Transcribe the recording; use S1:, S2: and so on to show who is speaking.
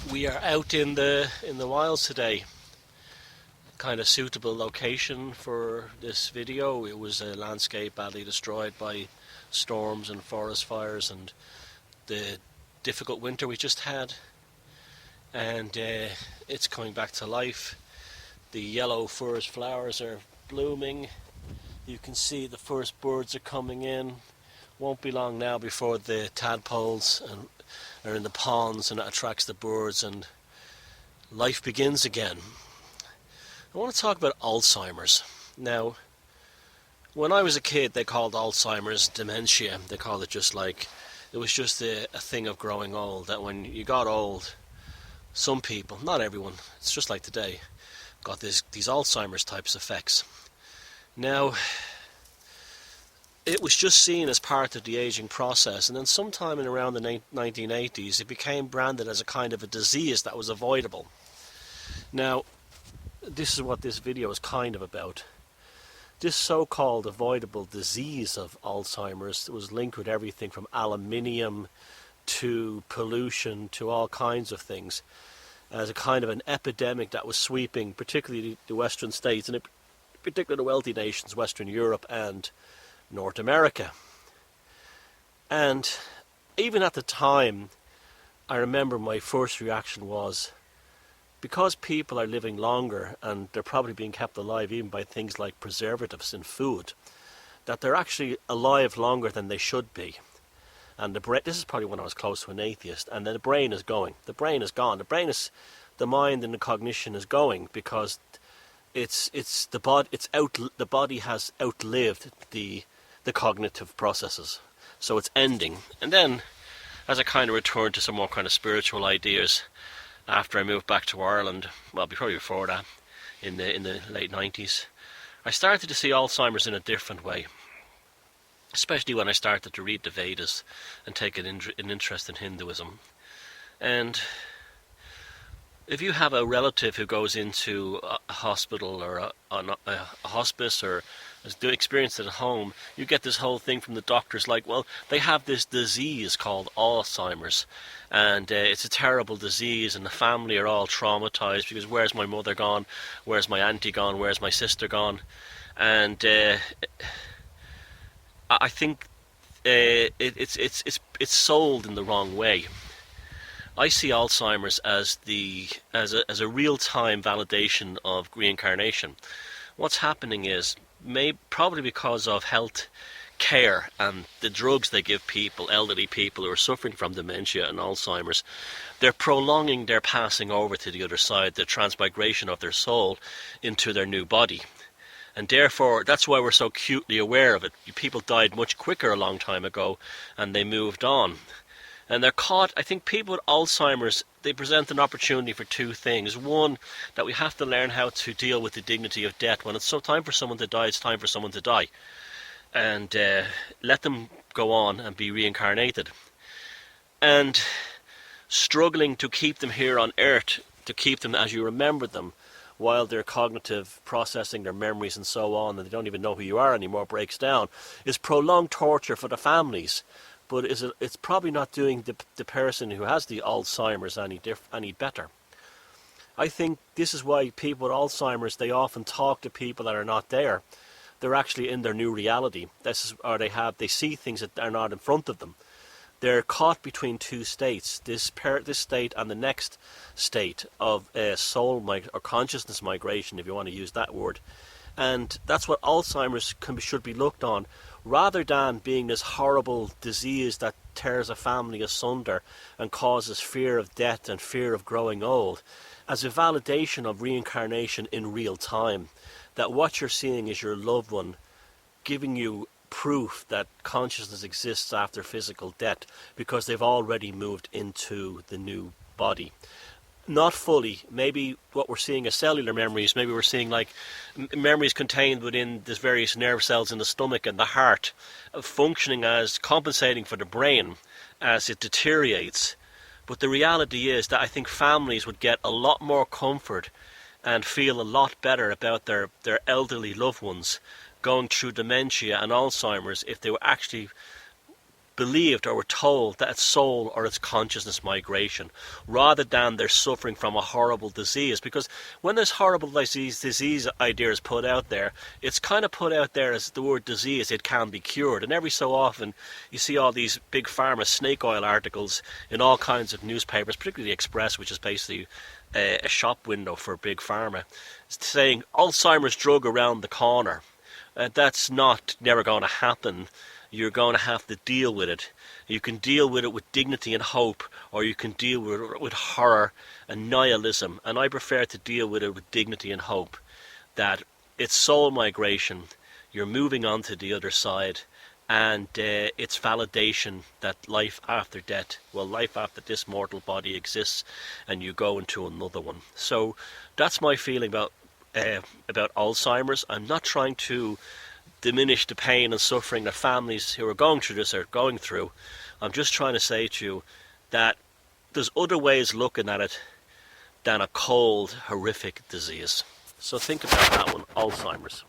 S1: We are out in the wilds today. Kind of suitable location for this video. It was a landscape badly destroyed by storms and forest fires and the difficult winter we just had, and it's coming back to life. The yellow furze flowers are blooming. You can see the first birds are coming in. Won't be long now before the tadpoles are in the ponds, and it attracts the birds and life begins again. I want to talk about Alzheimer's. Now, when I was a kid, they called Alzheimer's dementia. They called it just like, it was just a thing of growing old, that when you got old, some people, not everyone, it's just like today, got these Alzheimer's types effects. Now, it was just seen as part of the aging process, and then sometime in around the 1980s, it became branded as a kind of a disease that was avoidable. Now, this is what this video is kind of about. This so-called avoidable disease of Alzheimer's was linked with everything from aluminium to pollution to all kinds of things, as a kind of an epidemic that was sweeping particularly the Western states, and in particular the wealthy nations, Western Europe and North America. And even at the time, I remember my first reaction was, because people are living longer and they're probably being kept alive even by things like preservatives in food, that they're actually alive longer than they should be. And this is probably when I was close to an atheist, and then the brain is going. The brain is gone. The mind and the cognition is going because the body has outlived the cognitive processes. So it's ending. And then, as I kind of returned to some more kind of spiritual ideas, after I moved back to Ireland, well, probably before that, in the late 90s, I started to see Alzheimer's in a different way. Especially when I started to read the Vedas and take an interest in Hinduism. And if you have a relative who goes into a hospital or a hospice or has experienced it at home, you get this whole thing from the doctors like, well, they have this disease called Alzheimer's, and it's a terrible disease, and the family are all traumatized because where's my mother gone, where's my auntie gone, where's my sister gone? And I think it's sold in the wrong way. I see Alzheimer's as a real-time validation of reincarnation. What's happening is, probably because of health care and the drugs they give people, elderly people who are suffering from dementia and Alzheimer's, they're prolonging their passing over to the other side, the transmigration of their soul into their new body. And therefore, that's why we're so acutely aware of it. People died much quicker a long time ago, and they moved on. And they're caught, I think people with Alzheimer's, they present an opportunity for two things. One, that we have to learn how to deal with the dignity of death. When it's so time for someone to die, it's time for someone to die. And let them go on and be reincarnated. And struggling to keep them here on earth, to keep them as you remember them, while their cognitive processing, their memories and so on, and they don't even know who you are anymore, breaks down, is prolonged torture for the families. But it's probably not doing the person who has the Alzheimer's any better. I think this is why people with Alzheimer's, they often talk to people that are not there. They're actually in their new reality. They see things that are not in front of them. They're caught between two states, this state and the next state of soul or consciousness migration, if you want to use that word. And that's what Alzheimer's should be looked on, rather than being this horrible disease that tears a family asunder and causes fear of death and fear of growing old, as a validation of reincarnation in real time. That what you're seeing is your loved one giving you proof that consciousness exists after physical death, because they've already moved into the new body. Not fully. Maybe what we're seeing as cellular memories, maybe we're seeing like memories contained within the various nerve cells in the stomach and the heart, functioning as compensating for the brain as it deteriorates. But the reality is that I think families would get a lot more comfort and feel a lot better about their elderly loved ones going through dementia and Alzheimer's if they were actually believed or were told that it's soul or it's consciousness migration, rather than they're suffering from a horrible disease. Because when this horrible disease idea is put out there, it's kind of put out there as the word disease, it can be cured. And every so often you see all these big pharma snake oil articles in all kinds of newspapers, particularly the Express, which is basically a shop window for big pharma, saying Alzheimer's drug around the corner. That's never going to happen. You're going to have to deal with it. You can deal with it with dignity and hope, or you can deal with it with horror and nihilism. And I prefer to deal with it with dignity and hope, that it's soul migration. You're moving on to the other side, and it's validation that life after death, well, life after this mortal body exists, and you go into another one. So that's my feeling about Alzheimer's. I'm not trying to diminish the pain and suffering that families who are going through this are going through. I'm just trying to say to you that there's other ways looking at it than a cold, horrific disease. So think about that one, Alzheimer's.